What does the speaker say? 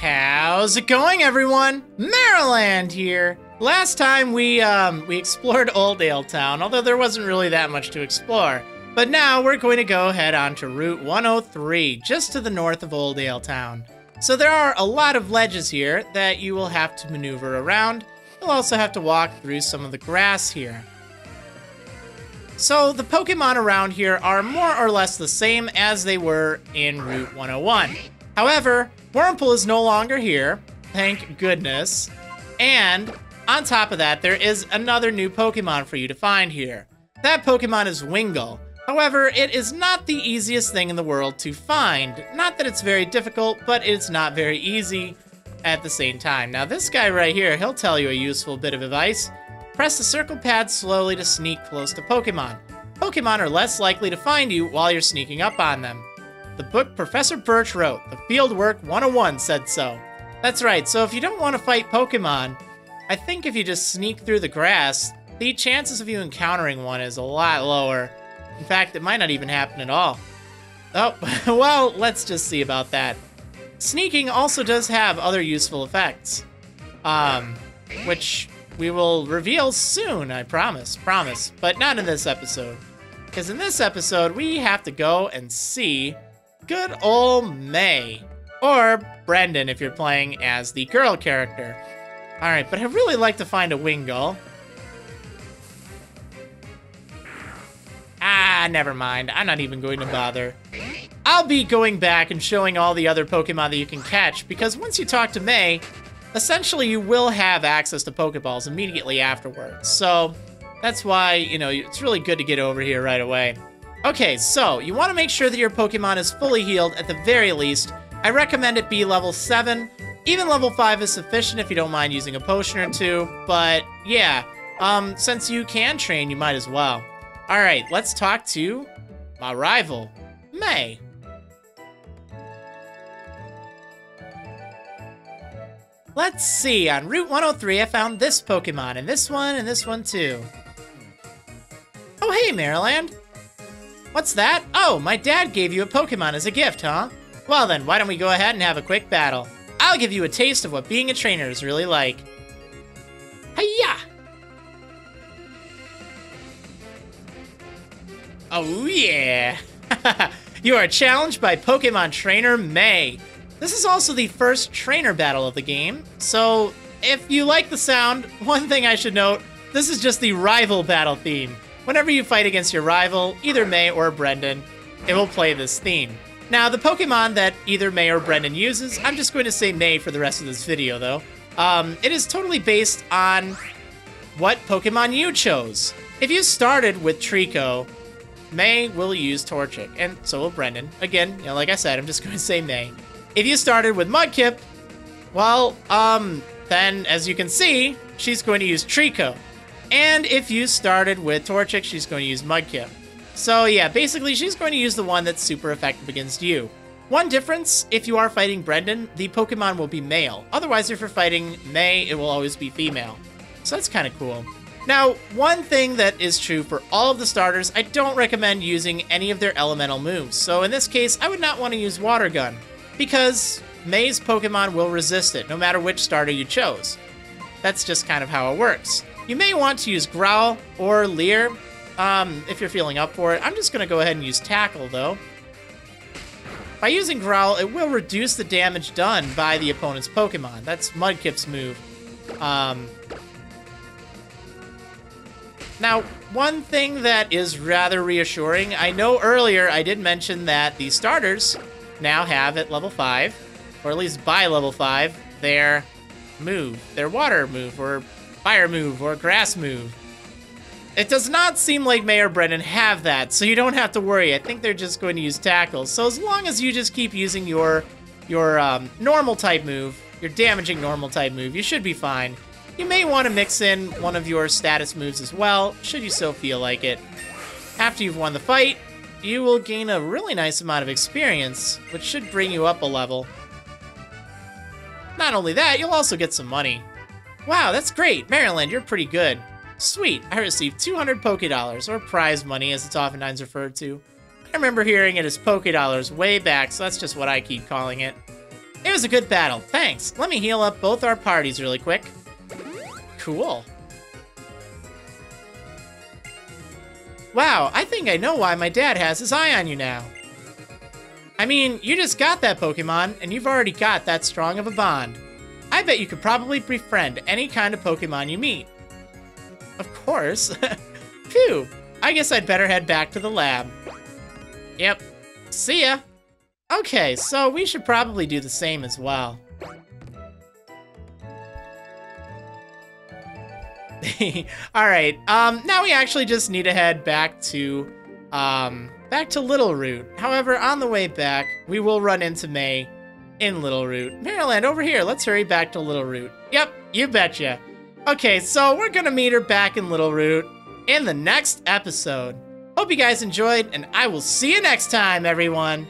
How's it going, everyone? Marriland here. Last time we explored Oldale Town, although there wasn't really that much to explore. But now we're going to go head on to Route 103, just to the north of Oldale Town. So there are a lot of ledges here that you will have to maneuver around. You'll also have to walk through some of the grass here. So the Pokemon around here are more or less the same as they were in Route 101. However, Wurmple is no longer here, thank goodness. And on top of that, there is another new Pokemon for you to find here. That Pokemon is Wingull. However, it is not the easiest thing in the world to find. Not that it's very difficult, but it's not very easy at the same time. Now this guy right here, he'll tell you a useful bit of advice. Press the circle pad slowly to sneak close to Pokemon. Pokemon are less likely to find you while you're sneaking up on them. The book Professor Birch wrote, the Fieldwork 101, said so. That's right, so if you don't want to fight Pokemon, I think if you just sneak through the grass, the chances of you encountering one is a lot lower. In fact, it might not even happen at all. Oh, well, let's just see about that. Sneaking also does have other useful effects, which we will reveal soon, I promise, but not in this episode. Because in this episode, we have to go and see good old May. Or Brendan if you're playing as the girl character. Alright, but I'd really like to find a Wingull. Ah, never mind. I'm not even going to bother. I'll be going back and showing all the other Pokemon that you can catch, because once you talk to May, essentially you will have access to Pokeballs immediately afterwards. So that's why, you know, it's really good to get over here right away. Okay, so you want to make sure that your Pokemon is fully healed at the very least. I recommend it be level 7. Even level 5 is sufficient if you don't mind using a potion or two. But yeah, since you can train, you might as well. Alright, let's talk to my rival, May. Let's see, on Route 103 I found this Pokemon, and this one too. Oh hey, Marriland. What's that? Oh, my dad gave you a Pokemon as a gift, huh? Well then, why don't we go ahead and have a quick battle. I'll give you a taste of what being a trainer is really like. Hiya! Oh yeah! You are challenged by Pokemon Trainer May. This is also the first trainer battle of the game, so if you like the sound, one thing I should note, this is just the rival battle theme. Whenever you fight against your rival, either May or Brendan, it will play this theme. Now, the Pokemon that either May or Brendan uses, I'm just going to say May for the rest of this video, though. It is totally based on what Pokemon you chose. If you started with Trico, May will use Torchic, and so will Brendan. Again, you know, like I said, I'm just going to say May. If you started with Mudkip, well, then, as you can see, she's going to use Trico. And if you started with Torchic, she's going to use Mudkip. So yeah, basically she's going to use the one that's super effective against you. One difference, if you are fighting Brendan, the Pokemon will be male. Otherwise, if you're fighting May, it will always be female. So that's kind of cool. Now, one thing that is true for all of the starters, I don't recommend using any of their elemental moves. So in this case, I would not want to use Water Gun, because May's Pokemon will resist it, no matter which starter you chose. That's just kind of how it works. You may want to use Growl or Leer, if you're feeling up for it. I'm just going to go ahead and use Tackle, though. By using Growl, it will reduce the damage done by the opponent's Pokemon. That's Mudkip's move. Now, one thing that is rather reassuring, I know earlier I did mention that the starters now have at level 5, or at least by level 5, their move, their water move, or fire move, or grass move. It does not seem like May or Brendan have that, so you don't have to worry. I think they're just going to use Tackle. So as long as you just keep using your normal type move, your damaging normal type move, you should be fine. You may want to mix in one of your status moves as well, should you so feel like it. After you've won the fight, you will gain a really nice amount of experience, which should bring you up a level. Not only that, you'll also get some money. Wow, that's great. Marriland, you're pretty good. Sweet, I received 200 Pokédollars, or prize money as it's oftentimes referred to. I remember hearing it as Pokédollars way back, so that's just what I keep calling it. It was a good battle, thanks. Let me heal up both our parties really quick. Cool. Wow, I think I know why my dad has his eye on you now. I mean, you just got that Pokemon, and you've already got that strong of a bond. I bet you could probably befriend any kind of Pokemon you meet. Of course. Phew, I guess I'd better head back to the lab. Yep, see ya. Okay, so we should probably do the same as well. Alright, now we actually just need to head back to Little Root. However, on the way back, we will run into May in Little Root. Maryland, over here, let's hurry back to Little Root. Yep, you betcha. Okay, so we're gonna meet her back in Little Root in the next episode. Hope you guys enjoyed, and I will see you next time, everyone.